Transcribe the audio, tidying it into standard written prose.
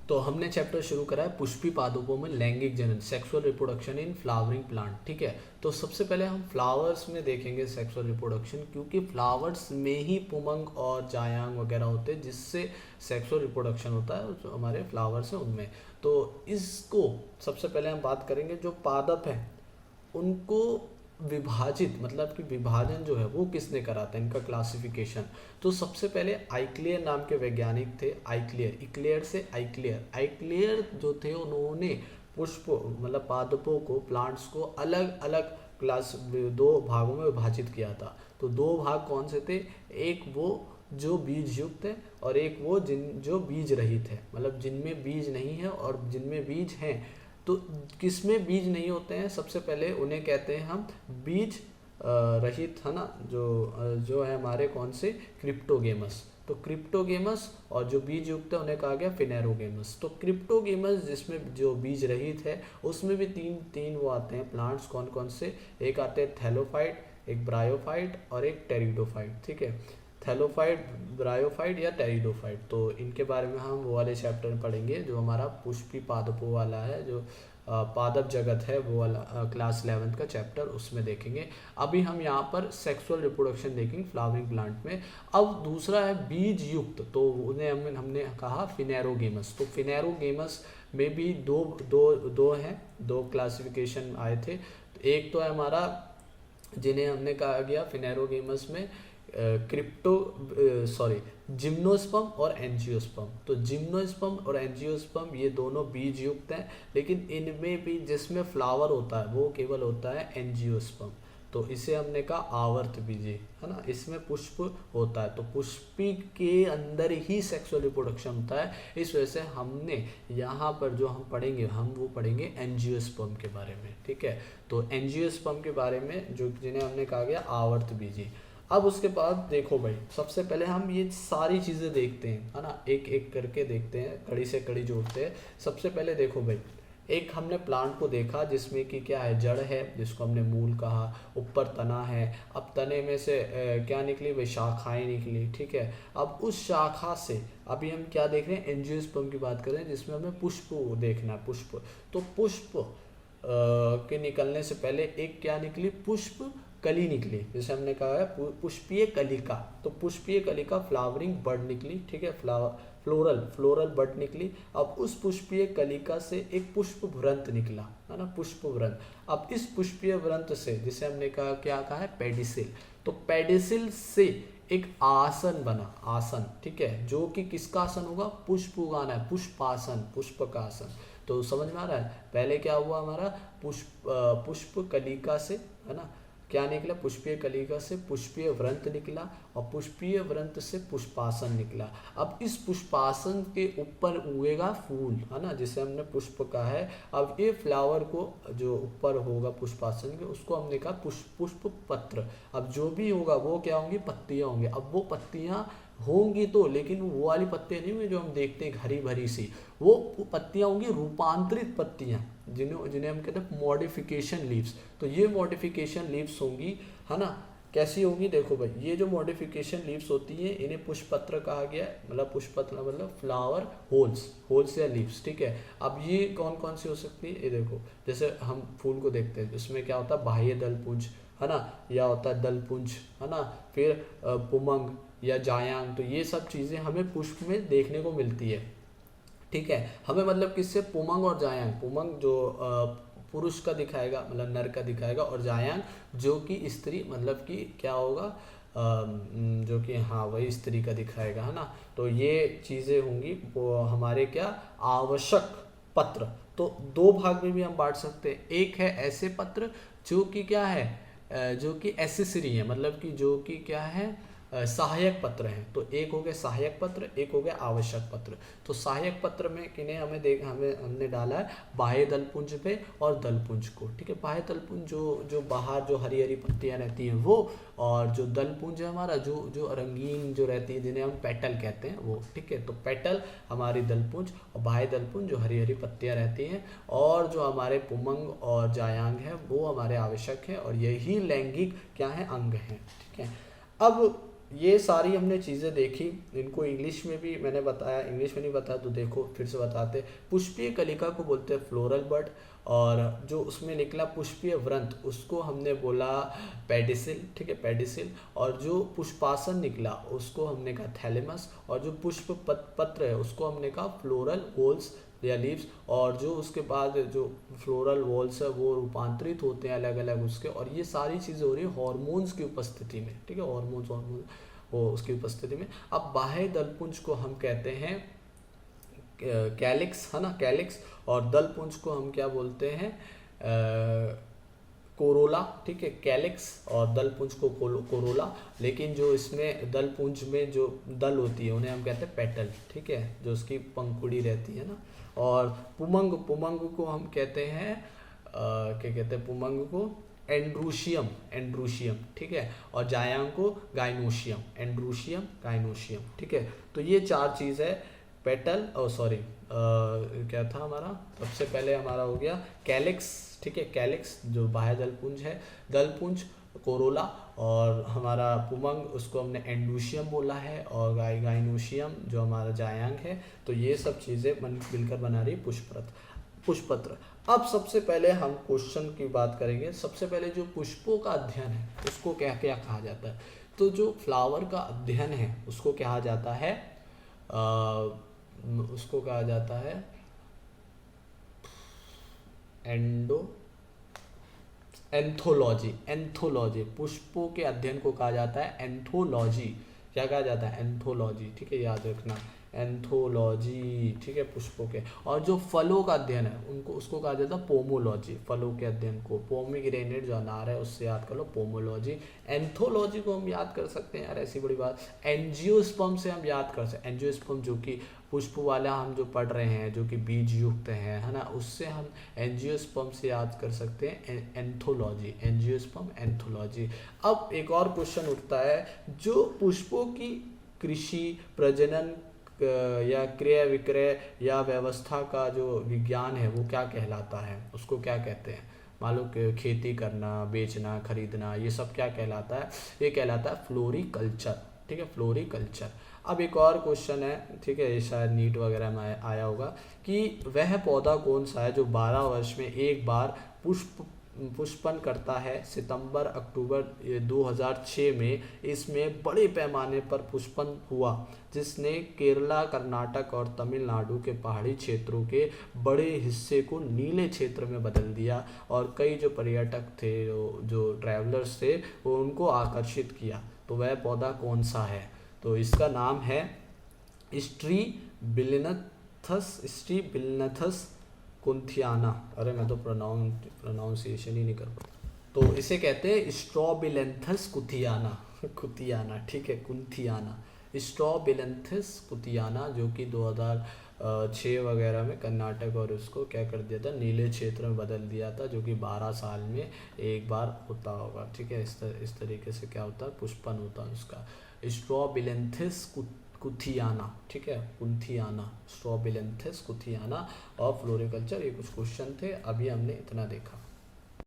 तो हमने चैप्टर शुरू करा है पुष्पी पादपों में लैंगिक जनन, sexual reproduction in flowering plant. ठीक है, तो सबसे पहले हम फ्लावर्स में देखेंगे सेक्सुअल रिप्रोडक्शन, क्योंकि फ्लावर्स में ही पुमंग और जायांग वगैरह होते हैं जिससे सेक्सुअल रिप्रोडक्शन होता है, जो हमारे फ्लावर्स हैं उनमें। तो इसको सबसे पहले हम बात करेंगे, जो पादप हैं उनको विभाजित, मतलब कि विभाजन जो है वो किसने करा था, इनका क्लासिफिकेशन। तो सबसे पहले आइक्लियर नाम के वैज्ञानिक थे। आइक्लियर, इक्लेयर से आइक्लियर। आइक्लियर जो थे उन्होंने पुष्प मतलब पादपों को, प्लांट्स को अलग अलग क्लास, दो भागों में विभाजित किया था। तो दो भाग कौन से थे, एक वो जो बीज युक्त है और एक वो जो बीज रहित है, मतलब जिनमें बीज नहीं है और जिनमें बीज हैं। तो किसमें बीज नहीं होते हैं, सबसे पहले उन्हें कहते हैं हम बीज रहित, है ना, जो है हमारे कौन से, क्रिप्टोगेमस। तो क्रिप्टोगेमस, और जो बीज युक्त है उन्हें कहा गया फिनेरोगेमस। तो क्रिप्टोगेमस जिसमें जो बीज रहित है उसमें भी तीन वो आते हैं प्लांट्स, कौन कौन से, एक आते हैं थैलोफाइट, एक ब्रायोफाइट और एक टेरिडोफाइट। ठीक है, थैलोफाइट, ब्रायोफाइट या टेरिडोफाइट। तो इनके बारे में हम वो वाले चैप्टर में पढ़ेंगे जो हमारा पुष्पी पादपों वाला है, जो पादप जगत है वो वाला, क्लास 11th का चैप्टर, उसमें देखेंगे। अभी हम यहाँ पर सेक्सुअल रिप्रोडक्शन देखेंगे फ्लावरिंग प्लांट में। अब दूसरा है बीज युक्त, तो उन्हें हमने कहा फिनेरोगेमस। तो फिनेरोगेमस में भी दो हैं, दो क्लासिफिकेशन आए थे। तो एक तो है हमारा, जिन्हें हमने कहा गया फिनेरोगेमस में जिम्नोस्पर्म और एंजियोस्पर्म। तो जिम्नोस्पर्म और एंजियोस्पर्म ये दोनों बीज युक्त हैं, लेकिन इनमें भी जिसमें फ्लावर होता है वो केवल होता है एंजियोस्पर्म। तो इसे हमने कहा आवर्त बीजी, है ना, इसमें पुष्प होता है। तो पुष्पी के अंदर ही सेक्सुअल रिप्रोडक्शन होता है। इस वजह से हमने यहाँ पर जो हम पढ़ेंगे, हम वो पढ़ेंगे एंजियोस्पर्म के बारे में। ठीक है, तो एंजियोस्पर्म के बारे में जो जिन्हें हमने कहा गया आवर्त बीजी। अब उसके बाद देखो भाई, सबसे पहले हम ये सारी चीज़ें देखते हैं, है ना, एक एक करके देखते हैं, कड़ी से कड़ी जोड़ते हैं। सबसे पहले देखो भाई, एक हमने प्लांट को देखा जिसमें कि क्या है, जड़ है जिसको हमने मूल कहा, ऊपर तना है। अब तने में से क्या निकली भाई, शाखाएं निकली। ठीक है, अब उस शाखा से अभी हम क्या देख रहे हैं, एंजियोस्पर्म की बात कर रहे हैं जिसमें हमें पुष्प देखना है, पुष्प। तो पुष्प के निकलने से पहले एक क्या निकली, पुष्प कली निकली, जैसे हमने कहा है पुष्पीय कलिका। तो पुष्पीय कलिका फ्लावरिंग बड निकली। ठीक है, फ्लोरल बड निकली। अब उस पुष्पीय कलिका से एक पुष्प भ्रंत निकला, है ना, पुष्प भ्रंत। अब इस पुष्पीय भ्रंत से, जिसे हमने कहा क्या कहा है, पेडिसिल। तो पेडिसिल से एक आसन बना, आसन। ठीक है, जो कि किसका आसन होगा, पुष्प उगाना है, पुष्पासन, पुष्प का आसन। तो समझ में आ रहा है, पहले क्या हुआ हमारा, पुष्प कलिका से, है ना, क्या निकला, पुष्पीय कलिका से पुष्पीय व्रंत निकला और पुष्पीय व्रंत से पुष्पासन निकला। अब इस पुष्पासन के ऊपर उगेगा फूल, है ना, जिसे हमने पुष्प कहा है। अब ये फ्लावर को जो ऊपर होगा पुष्पासन के, उसको हमने कहा पुष्प पत्र। अब जो भी होगा वो क्या होंगी, पत्तियां होंगी। अब वो पत्तियां होंगी तो, लेकिन वो वाली पत्तियां नहीं होंगी जो हम देखते हैं हरी भरी सी, वो पत्तियां होंगी रूपांतरित पत्तियां, जिन्हें हम कहते हैं मॉडिफिकेशन लीव्स। तो ये मॉडिफिकेशन लीव्स होंगी, है ना, कैसी होंगी, देखो भाई, ये जो मॉडिफिकेशन लीव्स होती हैं इन्हें पुष्पपत्र कहा गया है। मतलब पुष्पपत्र मतलब फ्लावर होल्स या लीव्स। ठीक है, अब ये कौन कौन सी हो सकती है, ये देखो, जैसे हम फूल को देखते हैं, इसमें क्या होता है, बाह्य दलपुंज, है ना, या होता है दलपुंज, है ना, फिर पुमंग या जायांग। तो ये सब चीज़ें हमें पुष्प में देखने को मिलती है। ठीक है, हमें मतलब किससे, पुमंग और जायांग। पुमंग जो पुरुष का दिखाएगा, मतलब नर का दिखाएगा, और जायांग जो कि स्त्री, मतलब कि क्या होगा, जो कि हाँ वही स्त्री का दिखाएगा, है ना। तो ये चीज़ें होंगी वो हमारे क्या, आवश्यक पत्र। तो दो भाग में भी हम बांट सकते हैं। एक है ऐसे पत्र जो कि क्या है, जो कि एसेसरी है, मतलब कि जो कि क्या है, सहायक पत्र हैं। तो एक हो गया सहायक पत्र, एक हो गया आवश्यक पत्र। तो सहायक पत्र में किन्हें हमने डाला है, बाह्य दलपुंज पे और दलपुंज को। ठीक है, बाह्य दलपुंज जो बाहर जो हरी हरी पत्तियां रहती हैं वो, और जो दलपुंज है हमारा जो रंगीन जो रहती है, जिन्हें हम पेटल कहते हैं वो। ठीक है, तो पेटल हमारी दलपुंज और बाह्य दलपुंज जो हरी हरी पत्तियां रहती हैं, और जो हमारे पुमंग और जायांग है वो हमारे आवश्यक है, और यही लैंगिक क्या है, अंग है। ठीक है, अब ये सारी हमने चीज़ें देखी, इनको इंग्लिश में भी मैंने बताया, इंग्लिश में नहीं बताया तो देखो फिर से बताते। पुष्पीय कलिका को बोलते हैं फ्लोरल बड, और जो उसमें निकला पुष्पीय व्रंत उसको हमने बोला पेडिसिल, ठीक है, पेडिसिल। और जो पुष्पासन निकला उसको हमने कहा थैलेमस, और जो पुष्प पत्र है उसको हमने कहा फ्लोरल वॉल्स या लीव्स। और जो उसके बाद जो फ्लोरल वॉल्स है वो रूपांतरित होते हैं अलग अलग उसके, और ये सारी चीज़ें हो रही है हॉर्मोन्स की उपस्थिति में, ठीक है, हॉर्मोन्स वो उसकी उपस्थिति में। अब बाह्य दलपुंज को हम कहते हैं कैलिक्स, है ना, कैलिक्स। और दलपुंज को हम क्या बोलते हैं, कोरोला, ठीक है, कैलिक्स और दलपुंज को कोरोला। लेकिन जो इसमें दलपुंज में जो दल होती है उन्हें हम कहते हैं पेटल, ठीक है, जो उसकी पंखुड़ी रहती है ना। और पुमंग, पुमंग को हम कहते हैं क्या कहते हैं, पुमंग को एंड्रूशियम, एंड्रूशियम, ठीक है। और जायांग को गाइनोशियम, एंड्रूशियम गाइनोशियम, ठीक है। तो ये चार चीज़ है, पेटल और सॉरी क्या था हमारा, सबसे पहले हमारा हो गया कैलिक्स, ठीक है, कैलिक्स जो बाह्य दलपुंज है, दलपुंज कोरोला, और हमारा पुमंग उसको हमने एंडूशियम बोला है, और गाइनोशियम जो हमारा जायांग है। तो ये सब चीज़ें मिलकर बना रही पुष्पपत्र। अब सबसे पहले हम क्वेश्चन की बात करेंगे। सबसे पहले जो पुष्पों का अध्ययन है उसको क्या क्या कहा जाता है। तो जो फ्लावर का अध्ययन है उसको कहा जाता है उसको कहा जाता है एंथोलॉजी, एंथोलॉजी। पुष्पों के अध्ययन को कहा जाता है एंथोलॉजी। क्या कहा जाता है, एंथोलॉजी, ठीक है, याद रखना, एंथोलॉजी, ठीक है, पुष्पों के। और जो फलों का अध्ययन है उनको उसको कहा जाता है पोमोलॉजी, फलों के अध्ययन को। पोमीग्रेनेट जो अनार है उससे याद कर लो, पोमोलॉजी। एंथोलॉजी को हम याद कर सकते हैं यार, ऐसी बड़ी बात, एंजियोस्पर्म से हम याद कर सकते हैं। एंजियोस्पर्म जो कि पुष्प वाला हम जो पढ़ रहे हैं जो कि बीज युक्त है ना, उससे हम एंजियोस्पर्म से याद कर सकते हैं एंथोलॉजी, एंजियोस्पर्म एंथोलॉजी। अब एक और क्वेश्चन उठता है, जो पुष्पों की कृषि, प्रजनन या क्रय विक्रय या व्यवस्था का जो विज्ञान है वो क्या कहलाता है, उसको क्या कहते हैं। मान लो खेती करना, बेचना, खरीदना, ये सब क्या कहलाता है, ये कहलाता है फ्लोरिकल्चर, ठीक है, फ्लोरिकल्चर। अब एक और क्वेश्चन है, ठीक है, ये शायद नीट वगैरह में आया होगा, कि वह पौधा कौन सा है जो 12 वर्ष में एक बार पुष्पन करता है। सितंबर अक्टूबर 2006 में इसमें बड़े पैमाने पर पुष्पन हुआ, जिसने केरला, कर्नाटक और तमिलनाडु के पहाड़ी क्षेत्रों के बड़े हिस्से को नीले क्षेत्र में बदल दिया, और कई जो पर्यटक थे, जो ट्रैवलर्स थे, वो उनको आकर्षित किया। तो वह पौधा कौन सा है, तो इसका नाम है स्ट्रीबिलिनथस कुंथियाना। अरे मैं तो प्रोनाउंसिएशन ही नहीं कर पाता। तो इसे कहते हैं स्ट्रॉबिलेंथस कुथियाना, कुथियाना, ठीक है, कुंथियाना, स्ट्रॉबिलेंथस कुथियाना, जो कि 2006 वगैरह में कर्नाटक और उसको क्या कर दिया था, नीले क्षेत्र में बदल दिया था, जो कि 12 साल में एक बार होता होगा, ठीक है। इस तरीके से क्या होता है, पुष्पन होता है उसका, स्ट्रॉबिलेंथस कुथियाना, ठीक है, कुंथियाना, स्ट्रॉबिलेंथस कुथियाना। और फ्लोरिकल्चर, ये कुछ क्वेश्चन थे, अभी हमने इतना देखा।